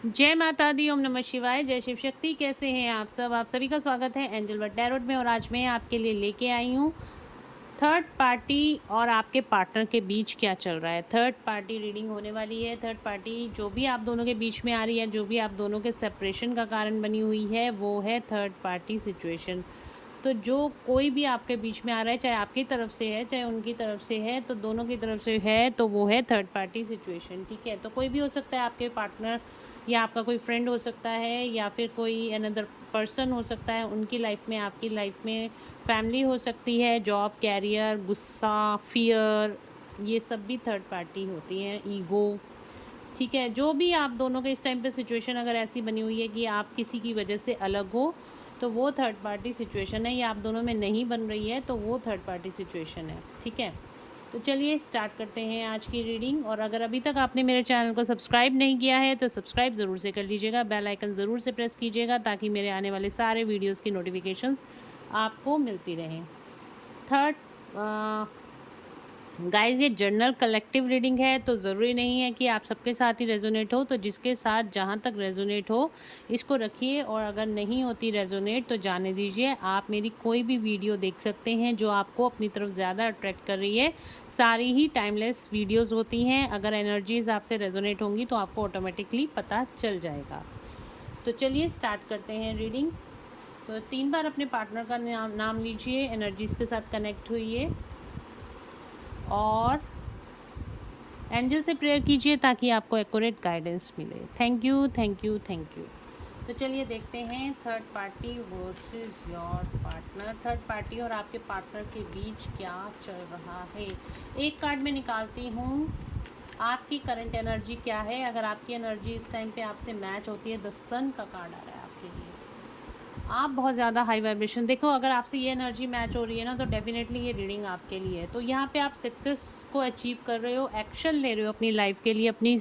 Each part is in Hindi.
जय माता दी, ओम नमः शिवाय, जय शिव शक्ति। कैसे हैं आप सब? आप सभी का स्वागत है एंजल बट टैरोट में। और आज मैं आपके लिए लेके आई हूँ थर्ड पार्टी और आपके पार्टनर के बीच क्या चल रहा है। थर्ड पार्टी रीडिंग होने वाली है। थर्ड पार्टी जो भी आप दोनों के बीच में आ रही है, जो भी आप दोनों के सेपरेशन का कारण बनी हुई है, वो है थर्ड पार्टी सिचुएशन। तो जो कोई भी आपके बीच में आ रहा है, चाहे आपकी तरफ से है चाहे उनकी तरफ से है, तो दोनों की तरफ से है, तो वो है थर्ड पार्टी सिचुएशन। ठीक है, तो कोई भी हो सकता है, आपके पार्टनर या आपका कोई फ्रेंड हो सकता है, या फिर कोई अनदर पर्सन हो सकता है उनकी लाइफ में, आपकी लाइफ में फैमिली हो सकती है, जॉब, कैरियर, गुस्सा, फियर, ये सब भी थर्ड पार्टी होती हैं, ईगो। ठीक है, जो भी आप दोनों के इस टाइम पे सिचुएशन अगर ऐसी बनी हुई है कि आप किसी की वजह से अलग हो, तो वो थर्ड पार्टी सिचुएशन है। या आप दोनों में नहीं बन रही है, तो वो थर्ड पार्टी सिचुएशन है। ठीक है, तो चलिए स्टार्ट करते हैं आज की रीडिंग। और अगर अभी तक आपने मेरे चैनल को सब्सक्राइब नहीं किया है, तो सब्सक्राइब ज़रूर से कर लीजिएगा, बेल आइकन ज़रूर से प्रेस कीजिएगा, ताकि मेरे आने वाले सारे वीडियोज़ की नोटिफिकेशंस आपको मिलती रहें। थर्ड गाइस, ये जर्नल कलेक्टिव रीडिंग है, तो ज़रूरी नहीं है कि आप सबके साथ ही रेजोनेट हो। तो जिसके साथ जहाँ तक रेजोनेट हो इसको रखिए, और अगर नहीं होती रेजोनेट तो जाने दीजिए। आप मेरी कोई भी वीडियो देख सकते हैं जो आपको अपनी तरफ ज़्यादा अट्रैक्ट कर रही है। सारी ही टाइमलेस वीडियोज़ होती हैं। अगर एनर्जीज़ आपसे रेजोनेट होंगी तो आपको ऑटोमेटिकली पता चल जाएगा। तो चलिए स्टार्ट करते हैं रीडिंग। तो 3 बार अपने पार्टनर का नाम लीजिए, एनर्जीज़ के साथ कनेक्ट हुइए और एंजल से प्रेयर कीजिए ताकि आपको एक्यूरेट गाइडेंस मिले। Thank you, thank you, thank you. तो चलिए देखते हैं third party versus your partner. Third party और आपके पार्टनर के बीच क्या चल रहा है। एक कार्ड मैं निकालती हूँ, आपकी करंट एनर्जी क्या है। अगर आपकी एनर्जी इस टाइम पे आपसे मैच होती है, द सन का कार्ड आ रहा है आपके लिए। आप बहुत ज़्यादा हाई वाइब्रेशन, देखो अगर आपसे ये एनर्जी मैच हो रही है ना, तो डेफिनेटली ये रीडिंग आपके लिए है। तो यहाँ पे आप सक्सेस को अचीव कर रहे हो, एक्शन ले रहे हो अपनी लाइफ के लिए, अपनी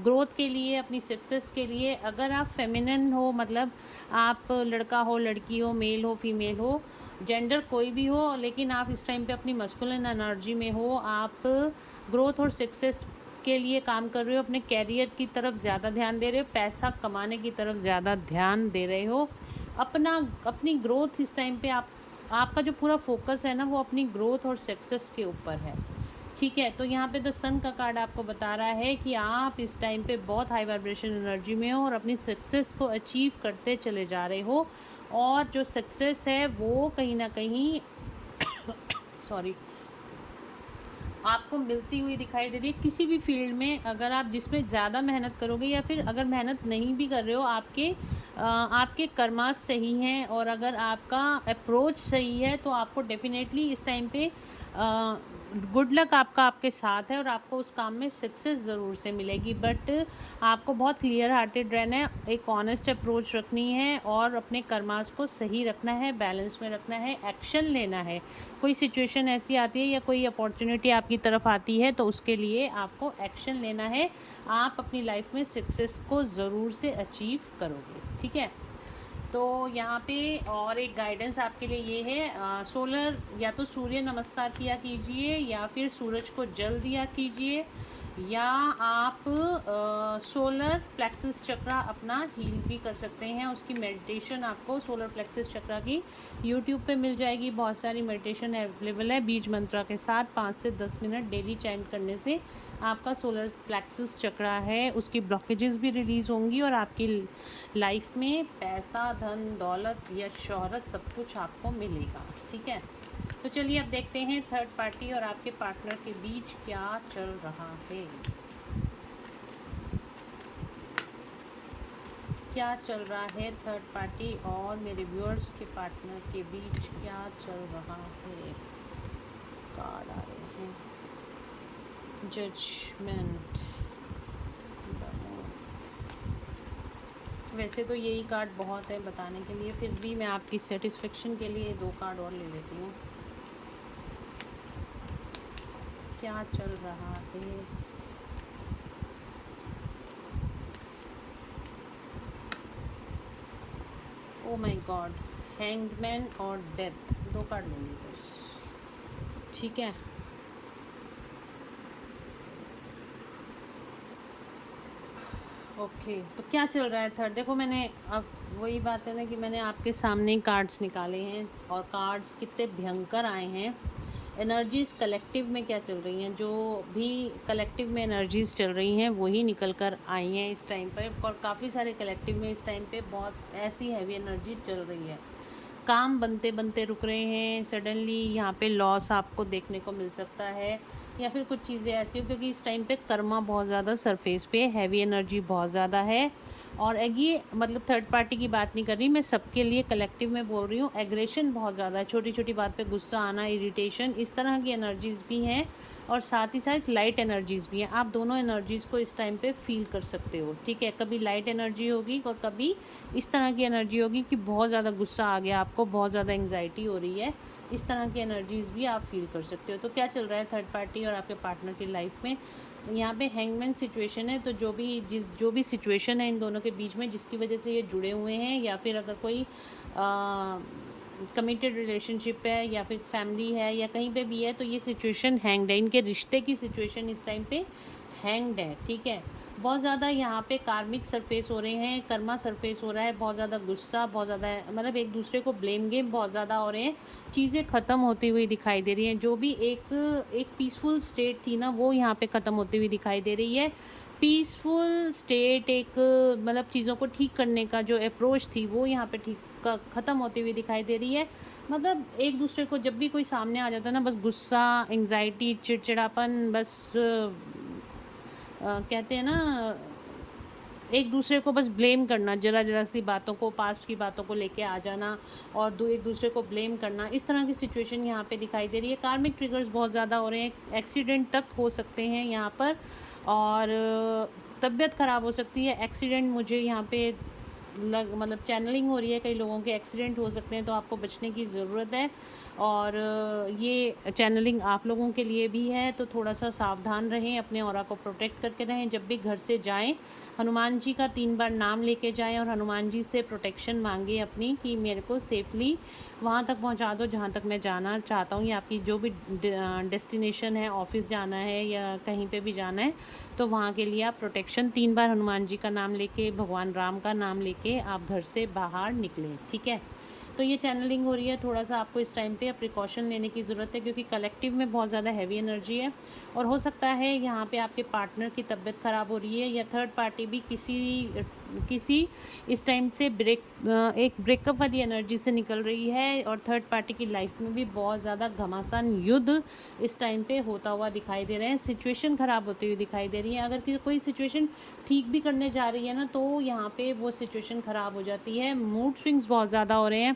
ग्रोथ के लिए, अपनी सक्सेस के लिए। अगर आप फेमिनिन हो, मतलब आप लड़का हो, लड़की हो, मेल हो, फीमेल हो, जेंडर कोई भी हो, लेकिन आप इस टाइम पे अपनी मस्कुलिन एनर्जी में हो, आप ग्रोथ और सक्सेस के लिए काम कर रहे हो, अपने कैरियर की तरफ ज़्यादा ध्यान दे रहे हो, पैसा कमाने की तरफ ज़्यादा ध्यान दे रहे हो। अपनी ग्रोथ इस टाइम पे आपका जो पूरा फोकस है ना, वो अपनी ग्रोथ और सक्सेस के ऊपर है। ठीक है, तो यहाँ पे द सन का कार्ड आपको बता रहा है कि आप इस टाइम पे बहुत हाई वाइब्रेशन एनर्जी में हो और अपनी सक्सेस को अचीव करते चले जा रहे हो। और जो सक्सेस है वो कहीं ना कहीं सॉरी, आपको मिलती हुई दिखाई दे रही है किसी भी फील्ड में। अगर आप जिसमें ज़्यादा मेहनत करोगे, या फिर अगर मेहनत नहीं भी कर रहे हो, आपके कर्मास सही हैं और अगर आपका अप्रोच सही है, तो आपको डेफिनेटली इस टाइम पे गुड लक आपका आपके साथ है और आपको उस काम में सक्सेस ज़रूर से मिलेगी। बट आपको बहुत क्लियर हार्टेड रहना है, एक ऑनेस्ट अप्रोच रखनी है और अपने कर्मास को सही रखना है, बैलेंस में रखना है, एक्शन लेना है। कोई सिचुएशन ऐसी आती है या कोई अपॉर्चुनिटी आपकी तरफ आती है, तो उसके लिए आपको एक्शन लेना है। आप अपनी लाइफ में सक्सेस को ज़रूर से अचीव करोगे। ठीक है, तो यहाँ पे और एक गाइडेंस आपके लिए ये है, सोलर या तो सूर्य नमस्कार किया कीजिए, या फिर सूरज को जल दिया कीजिए, या आप सोलर प्लेक्सिस चक्रा अपना हील भी कर सकते हैं। उसकी मेडिटेशन आपको सोलर प्लेक्सिस चक्रा की यूट्यूब पे मिल जाएगी। बहुत सारी मेडिटेशन अवेलेबल है बीज मंत्रा के साथ। 5 से 10 मिनट डेली चैंट करने से आपका सोलर प्लेक्सिस चक्रा है उसकी ब्लॉकेजेस भी रिलीज़ होंगी, और आपकी लाइफ में पैसा, धन, दौलत या शोहरत सब कुछ आपको मिलेगा। ठीक है, तो चलिए अब देखते हैं थर्ड पार्टी और आपके पार्टनर के बीच क्या चल रहा है। क्या चल रहा है थर्ड पार्टी और मेरे व्यूअर्स के पार्टनर के बीच क्या चल रहा है। कार्ड आ रहे हैं, जजमेंट। वैसे तो यही कार्ड बहुत है बताने के लिए, फिर भी मैं आपकी सेटिस्फेक्शन के लिए 2 कार्ड और ले लेती हूँ। क्या चल रहा है। ओ माय गॉड, हैंगमैन और डेथ, 2 कार्ड लूँगी बस। ठीक है, ओके, तो क्या चल रहा है थर्ड? देखो मैंने अब वही बात है ना कि मैंने आपके सामने ही कार्ड्स निकाले हैं और कार्ड्स कितने भयंकर आए हैं। एनर्जीज़ कलेक्टिव में क्या चल रही हैं, जो भी कलेक्टिव में एनर्जीज़ चल रही हैं वही निकल कर आई हैं इस टाइम पर। और काफ़ी सारे कलेक्टिव में इस टाइम पे बहुत ऐसी हैवी एनर्जी चल रही है। काम बनते बनते रुक रहे हैं, सडनली यहाँ पे लॉस आपको देखने को मिल सकता है, या फिर कुछ चीज़ें ऐसी हो, क्योंकि इस टाइम पे कर्मा बहुत ज़्यादा सरफेस पे, हैवी एनर्जी बहुत ज़्यादा है। और ये मतलब थर्ड पार्टी की बात नहीं कर रही मैं, सबके लिए कलेक्टिव में बोल रही हूँ। एग्रेशन बहुत ज़्यादा है, छोटी छोटी बात पे गुस्सा आना, इरिटेशन, इस तरह की एनर्जीज़ भी हैं। और साथ ही साथ लाइट एनर्जीज़ भी हैं। आप दोनों एनर्जीज़ को इस टाइम पे फील कर सकते हो, ठीक है। कभी लाइट एनर्जी होगी और कभी इस तरह की एनर्जी होगी कि बहुत ज़्यादा गुस्सा आ गया आपको, बहुत ज़्यादा एंग्जाइटी हो रही है। इस तरह की एनर्जीज़ भी आप फील कर सकते हो। तो क्या चल रहा है थर्ड पार्टी और आपके पार्टनर की लाइफ में? यहाँ पे हैंगमैन सिचुएशन है। तो जो भी सिचुएशन है इन दोनों के बीच में, जिसकी वजह से ये जुड़े हुए हैं, या फिर अगर कोई कमिटेड रिलेशनशिप है या फिर फैमिली है या कहीं पे भी है, तो ये सिचुएशन हैंग्ड है। इनके रिश्ते की सिचुएशन इस टाइम पे हैंग्ड है, ठीक है। बहुत ज़्यादा यहाँ पे कार्मिक सरफेस हो रहे हैं, कर्मा सरफेस हो रहा है, बहुत ज़्यादा गुस्सा, बहुत ज़्यादा मतलब एक दूसरे को ब्लेम गेम बहुत ज़्यादा हो रहे हैं। चीज़ें ख़त्म होती हुई दिखाई दे रही हैं। जो भी एक पीसफुल स्टेट थी ना, वो यहाँ पे ख़त्म होती हुई दिखाई दे रही है। पीसफुल स्टेट, एक मतलब चीज़ों को ठीक करने का जो अप्रोच थी, वो यहाँ पे ख़त्म होती हुई दिखाई दे रही है। मतलब एक दूसरे को जब भी कोई सामने आ जाता है ना, बस गुस्सा, एंग्जाइटी, चिड़चिड़ापन, बस कहते हैं ना, एक दूसरे को बस ब्लेम करना, ज़रा ज़रा सी बातों को, पास्ट की बातों को लेके आ जाना और एक दूसरे को ब्लेम करना, इस तरह की सिचुएशन यहाँ पे दिखाई दे रही है। कार्मिक ट्रिगर्स बहुत ज़्यादा हो रहे हैं, एक्सीडेंट तक हो सकते हैं यहाँ पर, और तबीयत ख़राब हो सकती है। एक्सीडेंट मुझे यहाँ पे मतलब चैनलिंग हो रही है, कई लोगों के एक्सीडेंट हो सकते हैं, तो आपको बचने की ज़रूरत है। और ये चैनलिंग आप लोगों के लिए भी है, तो थोड़ा सा सावधान रहें, अपने ऑरा को प्रोटेक्ट करके रहें। जब भी घर से जाएं, हनुमान जी का 3 बार नाम लेके जाएं और हनुमान जी से प्रोटेक्शन मांगे अपनी, कि मेरे को सेफली वहाँ तक पहुँचा दो जहाँ तक मैं जाना चाहता हूँ, या आपकी जो भी डेस्टिनेशन है, ऑफिस जाना है या कहीं पे भी जाना है, तो वहाँ के लिए आप प्रोटेक्शन 3 बार हनुमान जी का नाम लेके, भगवान राम का नाम लेके आप घर से बाहर निकलें, ठीक है। तो ये चैनलिंग हो रही है, थोड़ा सा आपको इस टाइम पे प्रिकॉशन लेने की ज़रूरत है, क्योंकि कलेक्टिव में बहुत ज़्यादा हैवी एनर्जी है। और हो सकता है यहाँ पे आपके पार्टनर की तबीयत ख़राब हो रही है, या थर्ड पार्टी भी किसी इस टाइम से एक ब्रेकअप वाली एनर्जी से निकल रही है। और थर्ड पार्टी की लाइफ में भी बहुत ज़्यादा घमासान युद्ध इस टाइम पे होता हुआ दिखाई दे रहे हैं। सिचुएशन ख़राब होती हुई दिखाई दे रही है। अगर कोई सिचुएशन ठीक भी करने जा रही है ना, तो यहाँ पे वो सिचुएशन ख़राब हो जाती है। मूड स्विंग्स बहुत ज़्यादा हो रहे हैं,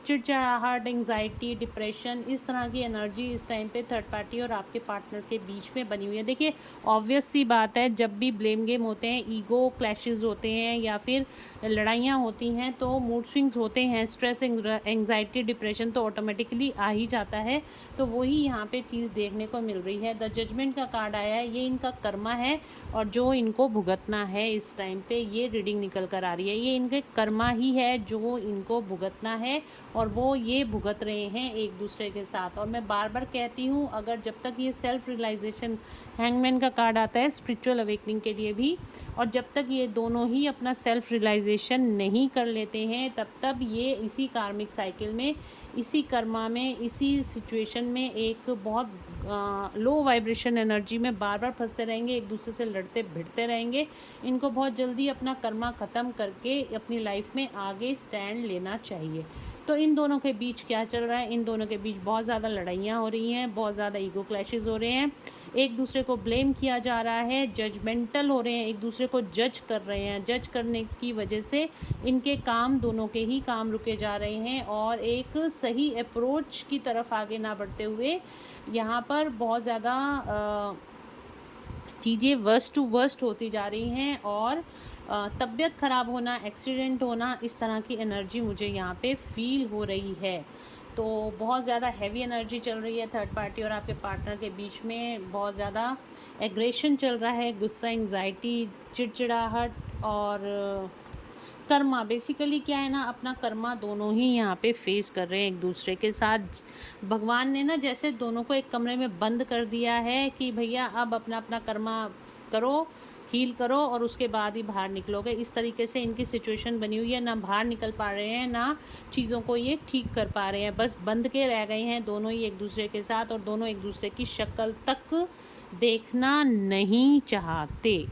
चिड़चिड़ाहट, एंग्जाइटी, डिप्रेशन, इस तरह की एनर्जी इस टाइम पे थर्ड पार्टी और आपके पार्टनर के बीच में बनी हुई है। देखिए, ऑब्वियस सी बात है, जब भी ब्लेम गेम होते हैं, ईगो क्लैशेस होते हैं या फिर लड़ाइयाँ होती हैं, तो मूड स्विंग्स होते हैं, स्ट्रेस, एंग्जाइटी, डिप्रेशन तो ऑटोमेटिकली आ ही जाता है। तो वही यहाँ पे चीज़ देखने को मिल रही है। द जजमेंट का कार्ड आया है, ये इनका कर्मा है और जो इनको भुगतना है इस टाइम पे, ये रीडिंग निकल कर आ रही है। ये इनके कर्मा ही है जो इनको भुगतना है, और वो ये भुगत रहे हैं एक दूसरे के साथ। और मैं बार बार कहती हूँ, अगर जब तक ये सेल्फ रियलाइजेशन, हैंगमैन का कार्ड आता है स्पिरिचुअल अवेकनिंग के लिए भी, और जब तक ये दोनों ही अपना सेल्फ रियलाइजेशन नहीं कर लेते हैं, तब ये इसी कार्मिक साइकिल में, इसी कर्मा में, इसी सिचुएशन में एक बहुत लो वाइब्रेशन एनर्जी में बार बार फंसते रहेंगे, एक दूसरे से लड़ते भिड़ते रहेंगे। इनको बहुत जल्दी अपना कर्मा ख़त्म करके अपनी लाइफ में आगे स्टैंड लेना चाहिए। तो इन दोनों के बीच क्या चल रहा है? इन दोनों के बीच बहुत ज़्यादा लड़ाइयाँ हो रही हैं, बहुत ज़्यादा ईगो क्लैशेस हो रहे हैं, एक दूसरे को ब्लेम किया जा रहा है, जजमेंटल हो रहे हैं, एक दूसरे को जज कर रहे हैं। जज करने की वजह से इनके काम, दोनों के ही काम रुके जा रहे हैं, और एक सही अप्रोच की तरफ आगे ना बढ़ते हुए यहाँ पर बहुत ज़्यादा चीज़ें वर्स्ट टू वर्स्ट होती जा रही हैं। और तबीयत ख़राब होना, एक्सीडेंट होना, इस तरह की एनर्जी मुझे यहाँ पे फील हो रही है। तो बहुत ज़्यादा हैवी एनर्जी चल रही है थर्ड पार्टी और आपके पार्टनर के बीच में। बहुत ज़्यादा एग्रेशन चल रहा है, गुस्सा, एंग्जाइटी, चिड़चिड़ाहट और कर्मा। बेसिकली क्या है ना, अपना कर्मा दोनों ही यहाँ पे फेस कर रहे हैं एक दूसरे के साथ। भगवान ने ना जैसे दोनों को एक कमरे में बंद कर दिया है कि भैया अब अपना अपना कर्मा करो, हील करो और उसके बाद ही बाहर निकलोगे। इस तरीके से इनकी सिचुएशन बनी हुई है, ना बाहर निकल पा रहे हैं, ना चीज़ों को ये ठीक कर पा रहे हैं, बस बंद के रह गए हैं दोनों ही एक दूसरे के साथ, और दोनों एक दूसरे की शक्ल तक देखना नहीं चाहते।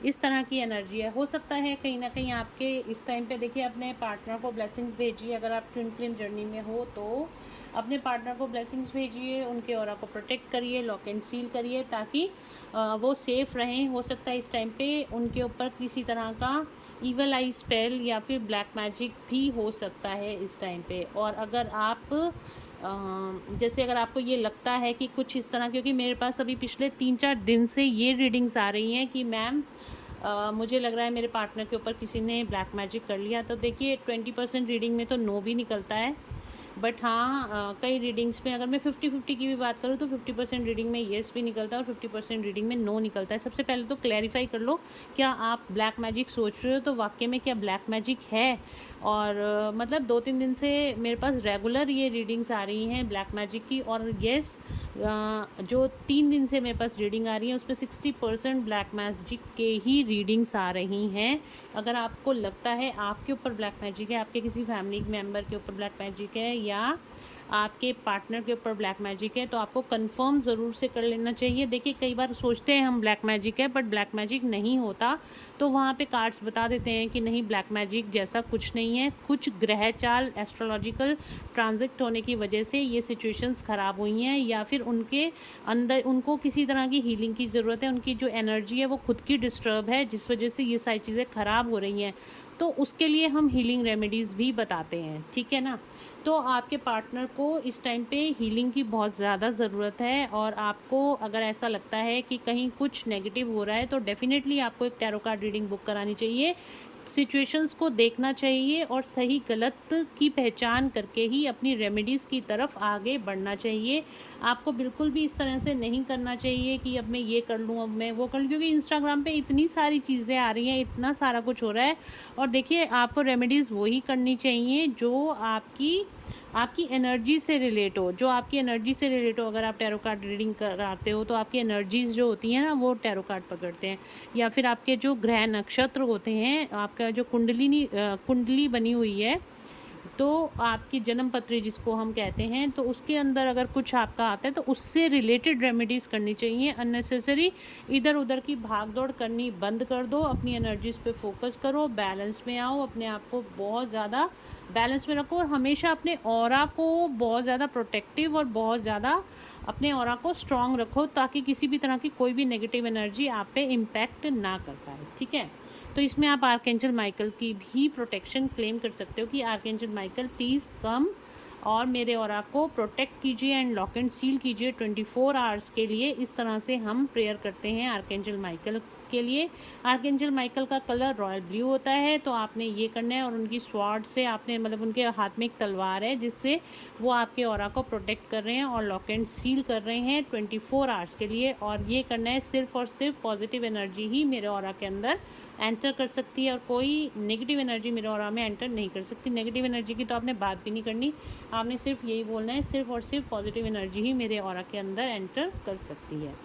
इस तरह की एनर्जी है। हो सकता है कहीं ना कहीं आपके इस टाइम पे, देखिए अपने पार्टनर को ब्लेसिंग्स भेजिए। अगर आप ट्विन फ्लेम जर्नी में हो तो अपने पार्टनर को ब्लेसिंग्स भेजिए, उनके ऑरा को प्रोटेक्ट करिए, लॉक एंड सील करिए, ताकि वो सेफ़ रहें। हो सकता है इस टाइम पे उनके ऊपर किसी तरह का ईवल आई स्पेल या फिर ब्लैक मैजिक भी हो सकता है इस टाइम पे। और अगर आप जैसे अगर आपको ये लगता है कि कुछ इस तरह, क्योंकि मेरे पास अभी पिछले 3-4 दिन से ये रीडिंग्स आ रही हैं कि मैम मुझे लग रहा है मेरे पार्टनर के ऊपर किसी ने ब्लैक मैजिक कर लिया, तो देखिए 20% रीडिंग में तो नो भी निकलता है, बट हाँ कई रीडिंग्स में अगर मैं 50-50 की भी बात करूँ तो 50% रीडिंग में येस भी निकलता है और 50% रीडिंग में नो निकलता है। सबसे पहले तो क्लैरिफाई कर लो, क्या आप ब्लैक मैजिक सोच रहे हो तो वाकई में क्या ब्लैक मैजिक है। और मतलब 2-3 दिन से मेरे पास रेगुलर ये रीडिंग्स आ रही हैं ब्लैक मैजिक की, और येस जो 3 दिन से मेरे पास रीडिंग आ रही है उसमें 60% ब्लैक मैजिक के ही रीडिंग्स आ रही हैं। अगर आपको लगता है आपके ऊपर ब्लैक मैजिक है, आपके किसी फैमिली मेम्बर के ऊपर ब्लैक मैजिक है या आपके पार्टनर के ऊपर ब्लैक मैजिक है, तो आपको कंफर्म ज़रूर से कर लेना चाहिए। देखिए कई बार सोचते हैं हम ब्लैक मैजिक है, बट ब्लैक मैजिक नहीं होता, तो वहाँ पे कार्ड्स बता देते हैं कि नहीं ब्लैक मैजिक जैसा कुछ नहीं है। कुछ ग्रह चाल एस्ट्रोलॉजिकल ट्रांजिट होने की वजह से ये सिचुएशंस ख़राब हुई हैं, या फिर उनके अंदर उनको किसी तरह की हीलिंग की ज़रूरत है। उनकी जो एनर्जी है वो खुद की डिस्टर्ब है, जिस वजह से ये सारी चीज़ें ख़राब हो रही हैं, तो उसके लिए हम हीलिंग रेमेडीज़ भी बताते हैं, ठीक है ना। तो आपके पार्टनर को इस टाइम पे हीलिंग की बहुत ज़्यादा ज़रूरत है, और आपको अगर ऐसा लगता है कि कहीं कुछ नेगेटिव हो रहा है तो डेफ़िनेटली आपको एक टैरो कार्ड रीडिंग बुक करानी चाहिए। सिचुएशंस को देखना चाहिए और सही गलत की पहचान करके ही अपनी रेमेडीज़ की तरफ आगे बढ़ना चाहिए। आपको बिल्कुल भी इस तरह से नहीं करना चाहिए कि अब मैं ये कर लूँ, अब मैं वो कर लूँ, क्योंकि इंस्टाग्राम पे इतनी सारी चीज़ें आ रही हैं, इतना सारा कुछ हो रहा है। और देखिए आपको रेमेडीज़ वही करनी चाहिए जो आपकी एनर्जी से रिलेट हो, जो आपकी एनर्जी से रिलेट हो। अगर आप टैरो कार्ड रीडिंग कराते हो तो आपकी एनर्जीज़ जो होती हैं ना वो टैरो कार्ड पकड़ते हैं, या फिर आपके जो ग्रह नक्षत्र होते हैं, आपका जो कुंडली बनी हुई है, तो आपकी जन्म पत्री जिसको हम कहते हैं, तो उसके अंदर अगर कुछ आपका आता है तो उससे रिलेटेड रेमेडीज़ करनी चाहिए। अननेसेसरी इधर उधर की भाग दौड़ करनी बंद कर दो, अपनी एनर्जीज़ पे फोकस करो, बैलेंस में आओ, अपने आप को बहुत ज़्यादा बैलेंस में रखो, और हमेशा अपने ऑरा को बहुत ज़्यादा प्रोटेक्टिव और बहुत ज़्यादा अपने ऑरा को स्ट्रॉन्ग रखो, ताकि किसी भी तरह की कोई भी नेगेटिव एनर्जी आप पे इम्पैक्ट ना कर पाए, ठीक है। तो इसमें आप आर्कएंजल माइकल की भी प्रोटेक्शन क्लेम कर सकते हो कि आर्कएंजल माइकल प्लीज़ कम और मेरे ऑरा को प्रोटेक्ट कीजिए एंड लॉक एंड सील कीजिए 24 आवर्स के लिए। इस तरह से हम प्रेयर करते हैं आर्कएंजल माइकल के लिए। आर्कएंजल माइकल का कलर रॉयल ब्लू होता है, तो आपने ये करना है, और उनकी स्वॉर्ड से आपने मतलब उनके हाथ में एक तलवार है जिससे वो आपके ऑरा को प्रोटेक्ट कर रहे हैं और लॉक एंड सील कर रहे हैं 24 आवर्स के लिए। और ये करना है सिर्फ और सिर्फ पॉजिटिव एनर्जी ही मेरे ऑरा के अंदर एंटर कर सकती है, और कोई नेगेटिव एनर्जी मेरे ऑरा में एंटर नहीं कर सकती। नेगेटिव एनर्जी की तो आपने बात भी नहीं करनी, आपने सिर्फ यही बोलना है सिर्फ और सिर्फ पॉजिटिव एनर्जी ही मेरे ऑरा के अंदर एंटर कर सकती है।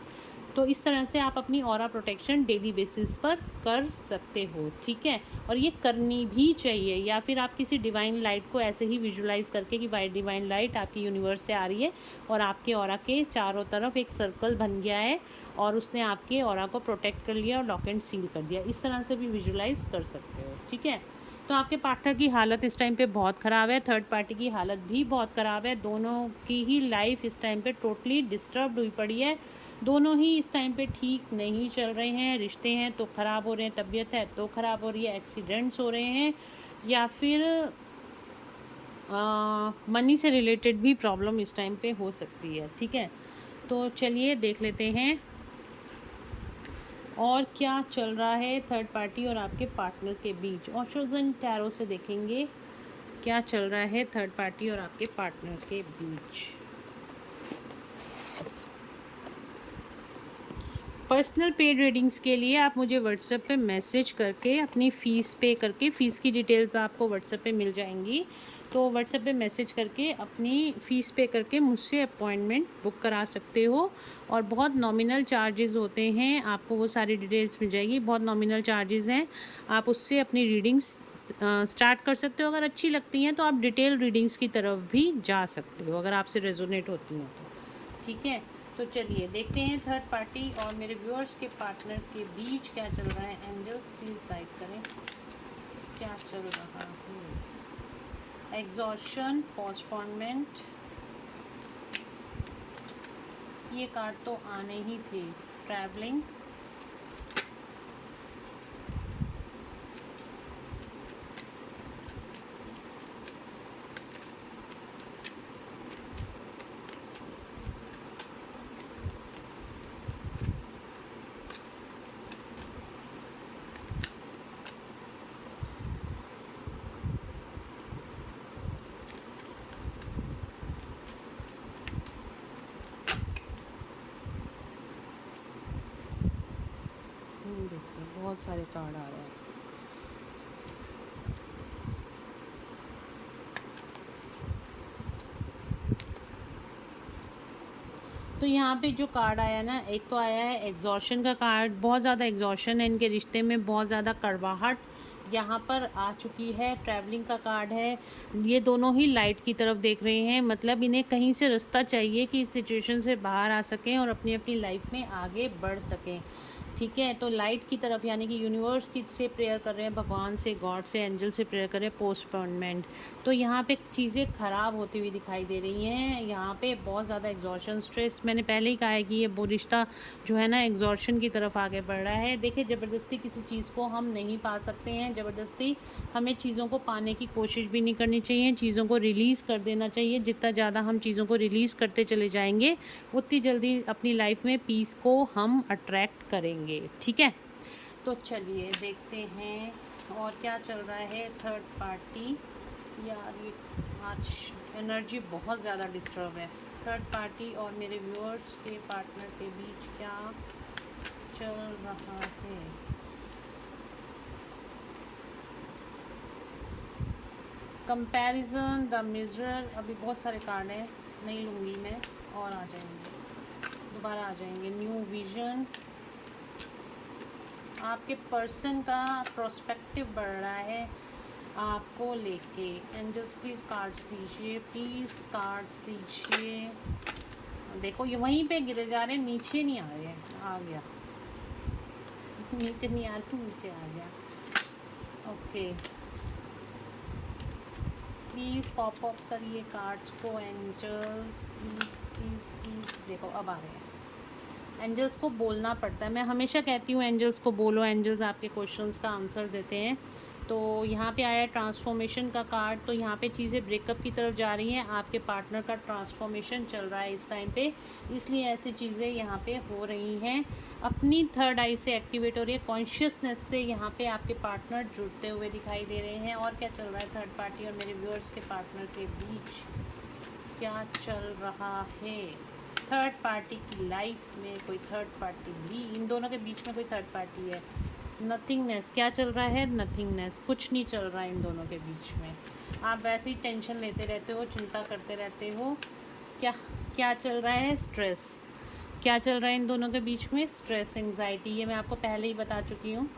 तो इस तरह से आप अपनी ऑरा प्रोटेक्शन डेली बेसिस पर कर सकते हो, ठीक है। और ये करनी भी चाहिए, या फिर आप किसी डिवाइन लाइट को ऐसे ही विजुलाइज करके कि वाइट डिवाइन लाइट आपकी यूनिवर्स से आ रही है और आपके ऑरा के चारों तरफ एक सर्कल बन गया है और उसने आपके ऑरा को प्रोटेक्ट कर लिया और लॉक एंड सील कर दिया, इस तरह से भी विजुलाइज कर सकते हो, ठीक है। तो आपके पार्टनर की हालत इस टाइम पे बहुत ख़राब है, थर्ड पार्टी की हालत भी बहुत ख़राब है, दोनों की ही लाइफ इस टाइम पे टोटली डिस्टर्ब्ड हुई पड़ी है। दोनों ही इस टाइम पे ठीक नहीं चल रहे हैं, रिश्ते हैं तो ख़राब हो रहे हैं, तबीयत है तो ख़राब हो रही है, एक्सीडेंट्स हो रहे हैं, या फिर मनी से रिलेटेड भी प्रॉब्लम इस टाइम पे हो सकती है, ठीक है। तो चलिए देख लेते हैं और क्या चल रहा है थर्ड पार्टी और आपके पार्टनर के बीच। ऑस्ट्रोजन टैरो से देखेंगे क्या चल रहा है थर्ड पार्टी और आपके पार्टनर के बीच। पर्सनल पेड रीडिंग्स के लिए आप मुझे व्हाट्सएप पे मैसेज करके अपनी फ़ीस पे करके, फ़ीस की डिटेल्स आपको व्हाट्सएप पे मिल जाएंगी, तो व्हाट्सएप पे मैसेज करके अपनी फ़ीस पे करके मुझसे अपॉइंटमेंट बुक करा सकते हो। और बहुत नॉमिनल चार्जेस होते हैं, आपको वो सारी डिटेल्स मिल जाएगी, बहुत नॉमिनल चार्जेस हैं। आप उससे अपनी रीडिंग्स स्टार्ट कर सकते हो। अगर अच्छी लगती हैं तो आप डिटेल रीडिंग्स की तरफ भी जा सकते हो, अगर आपसे रेजोनेट होती हैं तो। ठीक है, तो चलिए देखते हैं थर्ड पार्टी और मेरे व्यूअर्स के पार्टनर के बीच क्या चल रहा है। एंजल्स प्लीज़ गाइड करें, क्या चल रहा है। एग्जॉशन, पोस्टपोनमेंट, ये कार्ड तो आने ही थे। ट्रैवलिंग, देखिए बहुत सारे कार्ड आ रहे हैं। तो यहाँ पे जो कार्ड आया ना, एक तो आया है एग्जॉशन का कार्ड। बहुत ज़्यादा एग्जॉशन है इनके रिश्ते में, बहुत ज़्यादा कड़वाहट यहाँ पर आ चुकी है। ट्रैवलिंग का कार्ड है। ये दोनों ही लाइट की तरफ देख रहे हैं, मतलब इन्हें कहीं से रास्ता चाहिए कि इस सिचुएशन से बाहर आ सकें और अपनी अपनी लाइफ में आगे बढ़ सकें। ठीक है, तो लाइट की तरफ यानी कि यूनिवर्स की से प्रेयर कर रहे हैं, भगवान से, गॉड से, एंजल से प्रेयर कर रहे हैं पोस्टपोनमेंट। तो यहाँ पे चीज़ें ख़राब होती हुई दिखाई दे रही हैं। यहाँ पे बहुत ज़्यादा एग्जॉशन, स्ट्रेस, मैंने पहले ही कहा है कि ये वो रिश्ता जो है ना एग्जॉशन की तरफ आगे बढ़ रहा है। देखिए, ज़बरदस्ती किसी चीज़ को हम नहीं पा सकते हैं। ज़बरदस्ती हमें चीज़ों को पाने की कोशिश भी नहीं करनी चाहिए, चीज़ों को रिलीज़ कर देना चाहिए। जितना ज़्यादा हम चीज़ों को रिलीज़ करते चले जाएंगे, उतनी जल्दी अपनी लाइफ में पीस को हम अट्रैक्ट करेंगे। ठीक है, तो चलिए देखते हैं और क्या चल रहा है। थर्ड पार्टी, यार ये आज एनर्जी बहुत ज़्यादा डिस्टर्ब है। थर्ड पार्टी और मेरे व्यूअर्स के पार्टनर के बीच क्या चल रहा है। कंपैरिजन, द मिरर, अभी बहुत सारे कार्ड हैं, नहीं लूँगी मैं, और आ जाएंगे, दोबारा आ जाएंगे। न्यू विजन, आपके पर्सन का प्रोस्पेक्टिव बढ़ रहा है आपको लेके। एंजल्स प्लीज़ कार्ड्स दीजिए, प्लीज़ कार्ड्स दीजिए। देखो ये वहीं पे गिरे जा रहे हैं, नीचे नहीं आ रहे हैं। आ गया, नीचे नहीं आ रही, नीचे आ गया। ओके, प्लीज़ पॉप अप करिए कार्ड्स को एंजल्स, प्लीज़ प्लीज़ प्लीज़। देखो अब आ रहे हैं। एंजल्स को बोलना पड़ता है, मैं हमेशा कहती हूँ एंजल्स को बोलो, एंजल्स आपके क्वेश्चंस का आंसर देते हैं। तो यहाँ पे आया ट्रांसफॉर्मेशन का कार्ड, तो यहाँ पे चीज़ें ब्रेकअप की तरफ जा रही हैं। आपके पार्टनर का ट्रांसफॉर्मेशन चल रहा है इस टाइम पे, इसलिए ऐसी चीज़ें यहाँ पे हो रही हैं। अपनी थर्ड आई से एक्टिवेट हो रही है, कॉन्शियसनेस से यहाँ पे आपके पार्टनर जुड़ते हुए दिखाई दे रहे हैं। और क्या चल रहा है थर्ड पार्टी और मेरे व्यूअर्स के पार्टनर के बीच, क्या चल रहा है। थर्ड पार्टी की लाइफ में कोई थर्ड पार्टी भी, इन दोनों के बीच में कोई थर्ड पार्टी है। नथिंगनेस, क्या चल रहा है। नथिंगनेस, कुछ नहीं चल रहा है इन दोनों के बीच में। आप वैसे ही टेंशन लेते रहते हो, चिंता करते रहते हो। क्या क्या चल रहा है। स्ट्रेस, क्या चल रहा है इन दोनों के बीच में। स्ट्रेस, एंग्जाइटी, ये मैं आपको पहले ही बता चुकी हूँ।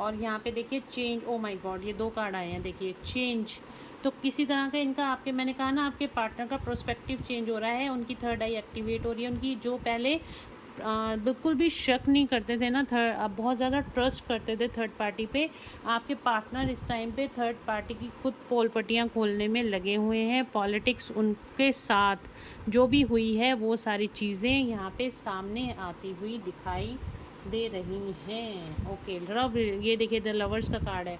और यहाँ पे देखिए चेंज, ओ माय गॉड, ये दो कार्ड आए हैं, देखिए चेंज। तो किसी तरह का इनका, आपके मैंने कहा ना, आपके पार्टनर का प्रोस्पेक्टिव चेंज हो रहा है। उनकी थर्ड आई एक्टिवेट हो रही है। उनकी जो पहले बिल्कुल भी शक नहीं करते थे ना, अब बहुत ज़्यादा ट्रस्ट करते थे थर्ड पार्टी पे, आपके पार्टनर इस टाइम पे थर्ड पार्टी की खुद पोल पट्टियाँ खोलने में लगे हुए हैं। पॉलिटिक्स उनके साथ जो भी हुई है वो सारी चीज़ें यहाँ पे सामने आती हुई दिखाई दे रही हैं। ओके, लव, ये देखिए द लवर्स का कार्ड है।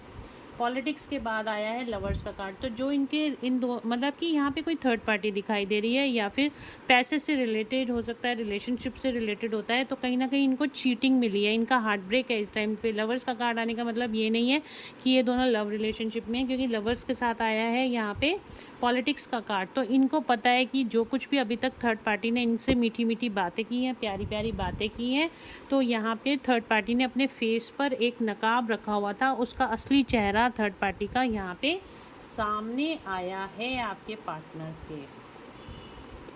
पॉलिटिक्स के बाद आया है लवर्स का कार्ड। तो जो इनके इन दो मतलब कि यहाँ पे कोई थर्ड पार्टी दिखाई दे रही है, या फिर पैसे से रिलेटेड हो सकता है, रिलेशनशिप से रिलेटेड होता है। तो कहीं ना कहीं इनको चीटिंग मिली है, इनका हार्ट ब्रेक है इस टाइम पे। लवर्स का कार्ड आने का मतलब ये नहीं है कि ये दोनों लव रिलेशनशिप में हैं, क्योंकि लवर्स के साथ आया है यहाँ पे पॉलिटिक्स का कार्ड। तो इनको पता है कि जो कुछ भी अभी तक थर्ड पार्टी ने इनसे मीठी मीठी बातें की हैं, प्यारी प्यारी बातें की हैं, तो यहाँ पे थर्ड पार्टी ने अपने फेस पर एक नकाब रखा हुआ था, उसका असली चेहरा थर्ड पार्टी का यहाँ पे सामने आया है आपके पार्टनर के।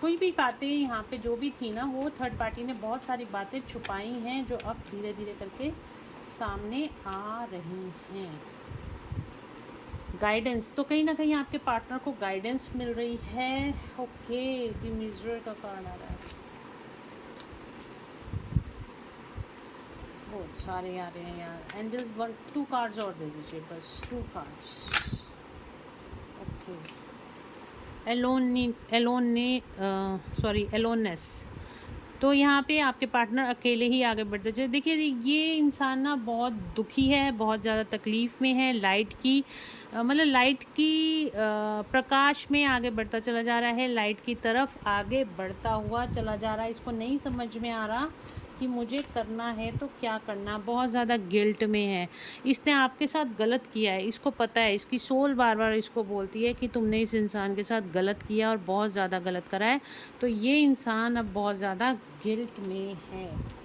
कोई भी बातें यहाँ पे जो भी थी ना, वो थर्ड पार्टी ने बहुत सारी बातें छुपाई हैं, जो अब धीरे धीरे करके सामने आ रही हैं। गाइडेंस, तो कहीं ना कहीं आपके पार्टनर को गाइडेंस मिल रही है। ओके, द मिरर का कार्ड आ रहा है, बहुत सारे आ रहे हैं यार। एंजल्स 2 कार्ड्स और दे दीजिए, बस 2 कार्ड्स। Okay, aloneness. तो यहाँ पे आपके पार्टनर अकेले ही आगे बढ़ते चले। देखिए ये इंसान ना बहुत दुखी है, बहुत ज़्यादा तकलीफ़ में है, लाइट की मतलब लाइट की प्रकाश में आगे बढ़ता चला जा रहा है, लाइट की तरफ आगे बढ़ता हुआ चला जा रहा है। इसको नहीं समझ में आ रहा कि मुझे करना है तो क्या करना, बहुत ज़्यादा गिल्ट में है। इसने आपके साथ गलत किया है, इसको पता है, इसकी सोल बार बार इसको बोलती है कि तुमने इस इंसान के साथ गलत किया और बहुत ज़्यादा गलत करा है। तो ये इंसान अब बहुत ज़्यादा गिल्ट में है।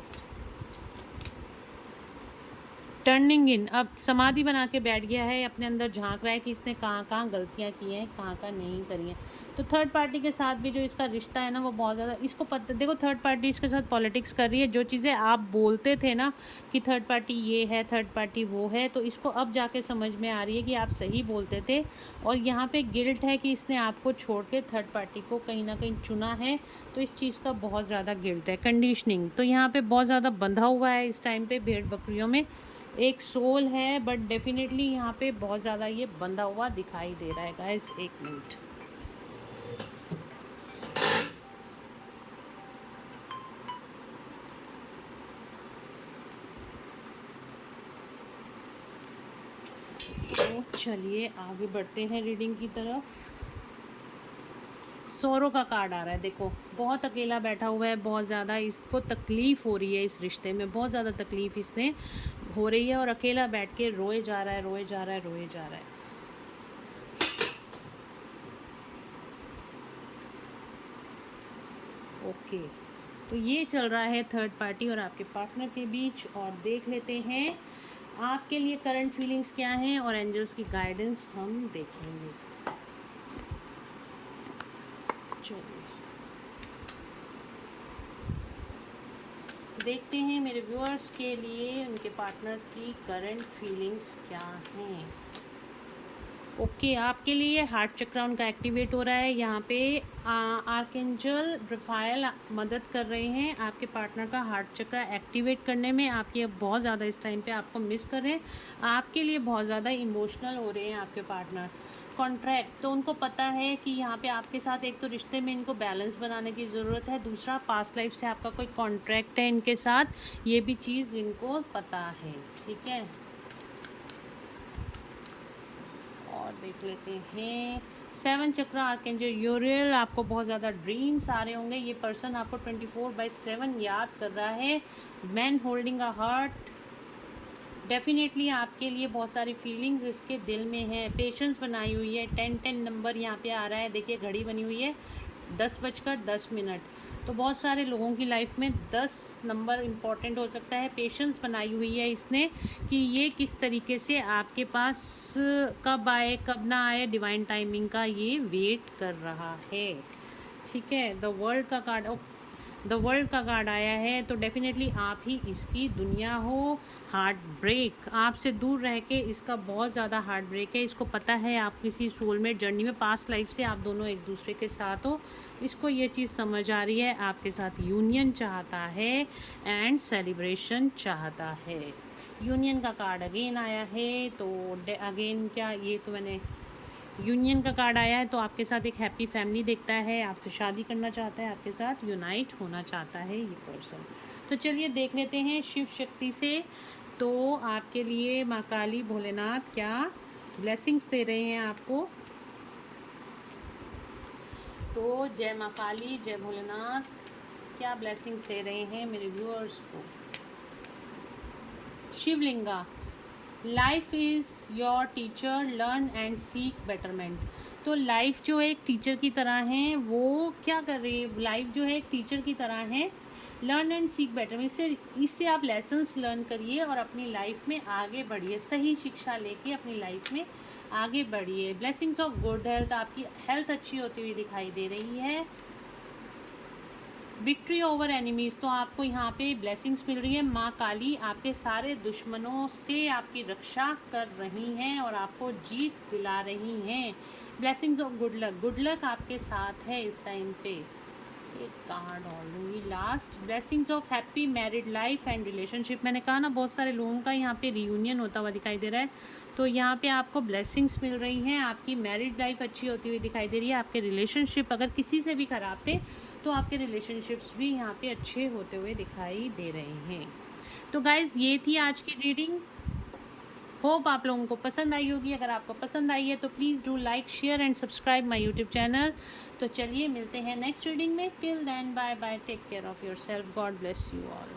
टर्निंग इन, अब समाधि बना के बैठ गया है, अपने अंदर झांक रहा है कि इसने कहाँ कहाँ गलतियाँ की हैं, कहाँ कहाँ नहीं करी हैं। तो थर्ड पार्टी के साथ भी जो इसका रिश्ता है ना, वो बहुत ज़्यादा इसको पता। देखो थर्ड पार्टी इसके साथ पॉलिटिक्स कर रही है। जो चीज़ें आप बोलते थे ना कि थर्ड पार्टी ये है, थर्ड पार्टी वो है, तो इसको अब जाके समझ में आ रही है कि आप सही बोलते थे। और यहाँ पे गिल्ट है कि इसने आपको छोड़ के थर्ड पार्टी को कहीं ना कहीं चुना है, तो इस चीज़ का बहुत ज़्यादा गिल्ट है। कंडीशनिंग, तो यहाँ पे बहुत ज़्यादा बंधा हुआ है इस टाइम पे भेड़ बकरियों में। एक सोल है, बट डेफिनेटली यहाँ पे बहुत ज़्यादा ये बंधा हुआ दिखाई दे रहा है गाइस। 1 मिनट, तो चलिए आगे बढ़ते हैं रीडिंग की तरफ। सौरों का कार्ड आ रहा है। देखो बहुत अकेला बैठा हुआ है, बहुत ज़्यादा इसको तकलीफ़ हो रही है, इस रिश्ते में बहुत ज़्यादा तकलीफ़ इसने हो रही है, और अकेला बैठ के रोए जा रहा है, रोए जा रहा है, रोए जा रहा है। ओके, तो ये चल रहा है थर्ड पार्टी और आपके पार्टनर के बीच। और देख लेते हैं आपके लिए करंट फीलिंग्स क्या हैं, और एंजल्स की गाइडेंस हम देखेंगे। चलिए देखते हैं मेरे व्यूअर्स के लिए उनके पार्टनर की करंट फीलिंग्स क्या हैं। ओके, आपके लिए हार्ट चक्र उनका एक्टिवेट हो रहा है। यहाँ पे आर्कएंजल रफाएल मदद कर रहे हैं आपके पार्टनर का हार्ट चक्र एक्टिवेट करने में। आपके बहुत ज़्यादा इस टाइम पे आपको मिस कर रहे हैं, आपके लिए बहुत ज़्यादा इमोशनल हो रहे हैं आपके पार्टनर। कॉन्ट्रैक्ट, तो उनको पता है कि यहाँ पे आपके साथ एक तो रिश्ते में इनको बैलेंस बनाने की ज़रूरत है, दूसरा पास्ट लाइफ से आपका कोई कॉन्ट्रैक्ट है इनके साथ, ये भी चीज़ इनको पता है। ठीक है, और देख लेते हैं 7 चक्र आर्कएंजल यूरियल। आपको बहुत ज़्यादा ड्रीम्स आ रहे होंगे, ये पर्सन आपको 24/7 याद कर रहा है। Man holding a heart, definitely आपके लिए बहुत सारी फीलिंग्स इसके दिल में है। पेशेंस बनाई हुई है, 10-10 नंबर यहाँ पे आ रहा है। देखिए घड़ी बनी हुई है 10:10। तो बहुत सारे लोगों की लाइफ में 10 नंबर इम्पॉर्टेंट हो सकता है। पेशेंस बनाई हुई है इसने कि ये किस तरीके से आपके पास कब आए कब ना आए, डिवाइन टाइमिंग का ये वेट कर रहा है। ठीक है, द वर्ल्ड का कार्ड, द वर्ल्ड का कार्ड आया है, तो डेफिनेटली आप ही इसकी दुनिया हो। हार्ट ब्रेक, आपसे दूर रह के इसका बहुत ज़्यादा हार्ट ब्रेक है। इसको पता है आप किसी सोलमेट जर्नी में, पास्ट लाइफ से आप दोनों एक दूसरे के साथ हो, इसको ये चीज़ समझ आ रही है। आपके साथ यूनियन चाहता है एंड सेलिब्रेशन चाहता है। यूनियन का कार्ड अगेन आया है, तो अगेन क्या, ये तो मैंने यूनियन का कार्ड आया है, तो आपके साथ एक हैप्पी फैमिली देखता है, आपसे शादी करना चाहता है, आपके साथ यूनाइट होना चाहता है ये पर्सन। तो चलिए देख लेते हैं शिव शक्ति से, तो आपके लिए माँ काली भोलेनाथ क्या ब्लेसिंग्स दे रहे हैं आपको। तो जय माँ काली, जय भोलेनाथ, क्या ब्लेसिंग्स दे रहे हैं मेरे व्यूअर्स को। Shivalinga, life is your teacher, learn and seek betterment. तो लाइफ जो एक टीचर की तरह है, वो क्या कर रही है, लाइफ जो है एक टीचर की तरह है, लर्न एंड सीक बेटरमेंट, इससे आप लेसन्स लर्न करिए और अपनी लाइफ में आगे बढ़िए, सही शिक्षा लेके अपनी लाइफ में आगे बढ़िए। ब्लेसिंग्स ऑफ गुड हेल्थ, आपकी हेल्थ अच्छी होती हुई दिखाई दे रही है। विक्ट्री ओवर एनिमीज़, तो आपको यहाँ पे ब्लेसिंग्स मिल रही है। माँ काली आपके सारे दुश्मनों से आपकी रक्षा कर रही हैं और आपको जीत दिला रही हैं। ब्लेसिंग्स ऑफ गुड लक आपके साथ है इस टाइम पे। एक कार्ड और लूँगी last. Blessings of happy married life and relationship, मैंने कहा ना बहुत सारे लोगों का यहाँ पे रियूनियन होता हुआ दिखाई दे रहा है, तो यहाँ पे आपको ब्लेसिंग्स मिल रही हैं। आपकी मैरिड लाइफ अच्छी होती हुई दिखाई दे रही है। आपके रिलेशनशिप अगर किसी से भी ख़राब थे तो आपके रिलेशनशिप्स भी यहाँ पे अच्छे होते हुए दिखाई दे रहे हैं। तो गाइज़ ये थी आज की रीडिंग, होप आप लोगों को पसंद आई होगी। अगर आपको पसंद आई है तो please do like, share and subscribe my YouTube channel. तो चलिए मिलते हैं नेक्स्ट रीडिंग में। Till then bye bye, take care of yourself, God bless you all.